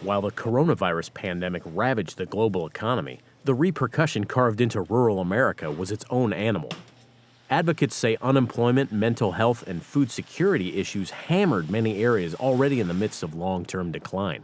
While the coronavirus pandemic ravaged the global economy, the repercussion carved into rural America was its own animal. Advocates say unemployment, mental health, and food security issues hammered many areas already in the midst of long-term decline.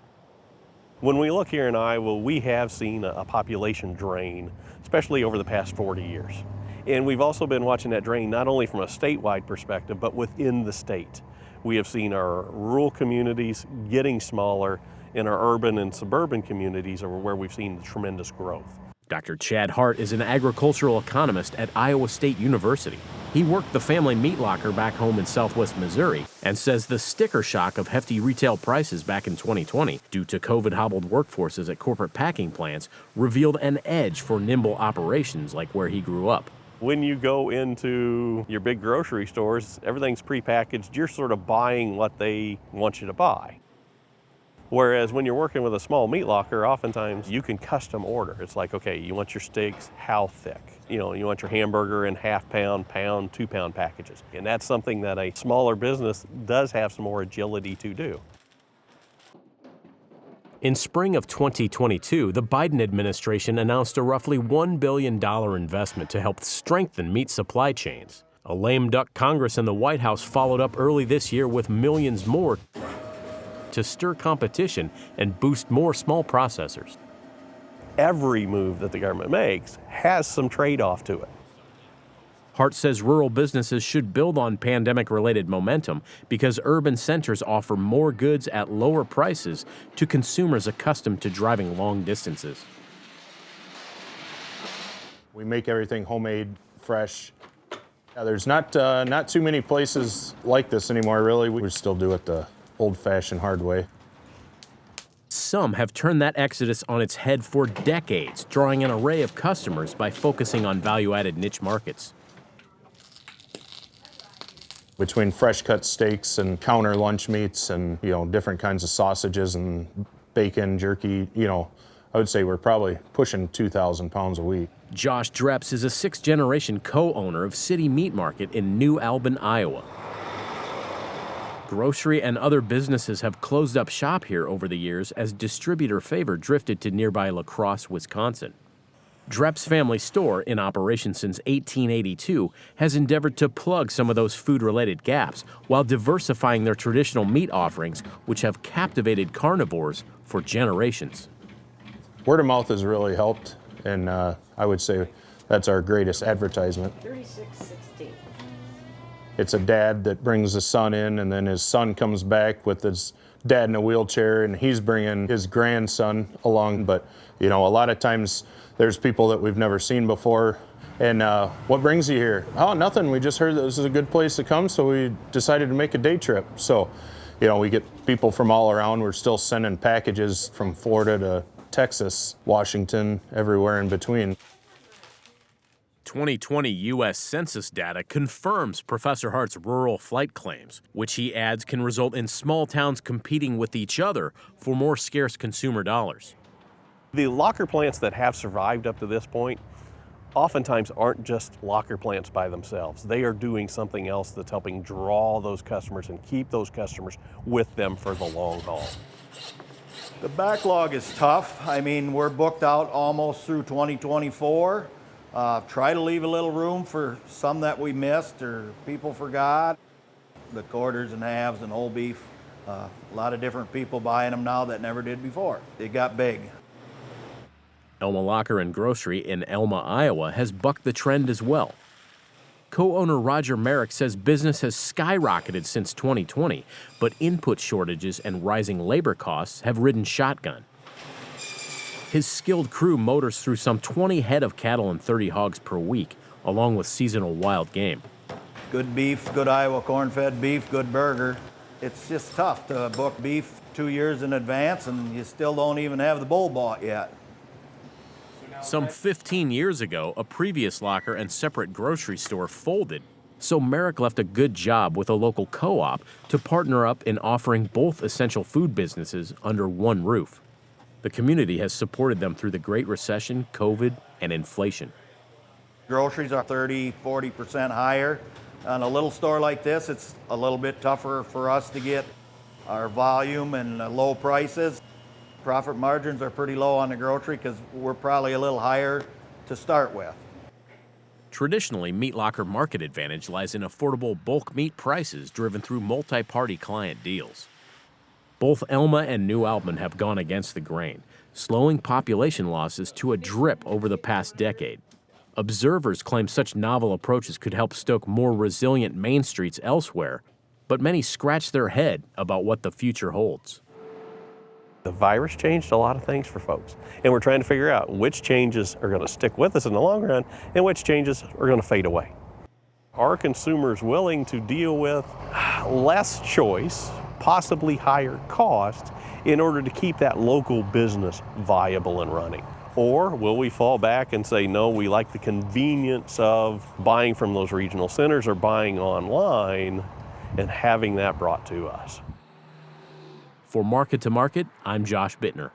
When we look here in Iowa, we have seen a population drain, especially over the past 40 years. And we've also been watching that drain not only from a statewide perspective, but within the state. We have seen our rural communities getting smaller, and our urban and suburban communities are where we've seen the tremendous growth. Dr. Chad Hart is an agricultural economist at Iowa State University. He worked the family meat locker back home in southwest Missouri and says the sticker shock of hefty retail prices back in 2020 due to COVID-hobbled workforces at corporate packing plants revealed an edge for nimble operations like where he grew up. When you go into your big grocery stores, everything's prepackaged. You're sort of buying what they want you to buy. Whereas when you're working with a small meat locker, oftentimes you can custom order. It's like, okay, you want your steaks how thick? You want your hamburger in half-pound, pound, 2-pound packages. And that's something that a smaller business does have some more agility to do. In spring of 2022, the Biden administration announced a roughly $1 billion investment to help strengthen meat supply chains. A lame duck Congress and the White House followed up early this year with millions more to stir competition and boost more small processors. Every move that the government makes has some trade-off to it. Hart says rural businesses should build on pandemic-related momentum because urban centers offer more goods at lower prices to consumers accustomed to driving long distances. We make everything homemade, fresh. There's not too many places like this anymore, really. We still do it the old-fashioned hard way. Some have turned that exodus on its head for decades, drawing an array of customers by focusing on value-added niche markets. Between fresh-cut steaks and counter lunch meats and, different kinds of sausages and bacon, jerky, I would say we're probably pushing 2,000 pounds a week. Josh Dreps is a sixth-generation co-owner of City Meat Market in New Albin, Iowa. Grocery and other businesses have closed up shop here over the years as distributor favor drifted to nearby La Crosse, Wisconsin. Dreps' family store, in operation since 1882, has endeavored to plug some of those food-related gaps while diversifying their traditional meat offerings, which have captivated carnivores for generations. Word of mouth has really helped, and I would say that's our greatest advertisement. 36.16. It's a dad that brings his son in, and then his son comes back with his dad in a wheelchair, and he's bringing his grandson along. But, a lot of times there's people that we've never seen before. And what brings you here? Oh, nothing. We just heard that this is a good place to come, so we decided to make a day trip. So, we get people from all around. We're still sending packages from Florida to Texas, Washington, everywhere in between. 2020 U.S. Census data confirms Professor Hart's rural flight claims, which he adds can result in small towns competing with each other for more scarce consumer dollars. The locker plants that have survived up to this point oftentimes aren't just locker plants by themselves. They are doing something else that's helping draw those customers and keep those customers with them for the long haul. The backlog is tough. We're booked out almost through 2024. Try to leave a little room for some that we missed or people forgot. The quarters and halves and whole beef, a lot of different people buying them now that never did before. They got big. Elma Locker and Grocery in Elma, Iowa has bucked the trend as well. Co-owner Roger Merrick says business has skyrocketed since 2020, but input shortages and rising labor costs have ridden shotgun. His skilled crew motors through some 20 head of cattle and 30 hogs per week, along with seasonal wild game. Good beef, good Iowa corn-fed beef, good burger. It's just tough to book beef 2 years in advance, and you still don't even have the bull bought yet. Some 15 years ago, a previous locker and separate grocery store folded, so Merrick left a good job with a local co-op to partner up in offering both essential food businesses under one roof. The community has supported them through the Great Recession, COVID, and inflation. Groceries are 30–40% higher. On a little store like this, it's a little bit tougher for us to get our volume and low prices. Profit margins are pretty low on the grocery because we're probably a little higher to start with. Traditionally, Meat Locker market advantage lies in affordable bulk meat prices driven through multi-party client deals. Both Elma and New Albany have gone against the grain, slowing population losses to a drip over the past decade. Observers claim such novel approaches could help stoke more resilient main streets elsewhere, but many scratch their head about what the future holds. The virus changed a lot of things for folks, and we're trying to figure out which changes are going to stick with us in the long run and which changes are going to fade away. Are consumers willing to deal with less choice, possibly higher cost, in order to keep that local business viable and running? Or will we fall back and say, no, we like the convenience of buying from those regional centers or buying online and having that brought to us? For Market to Market, I'm Josh Bittner.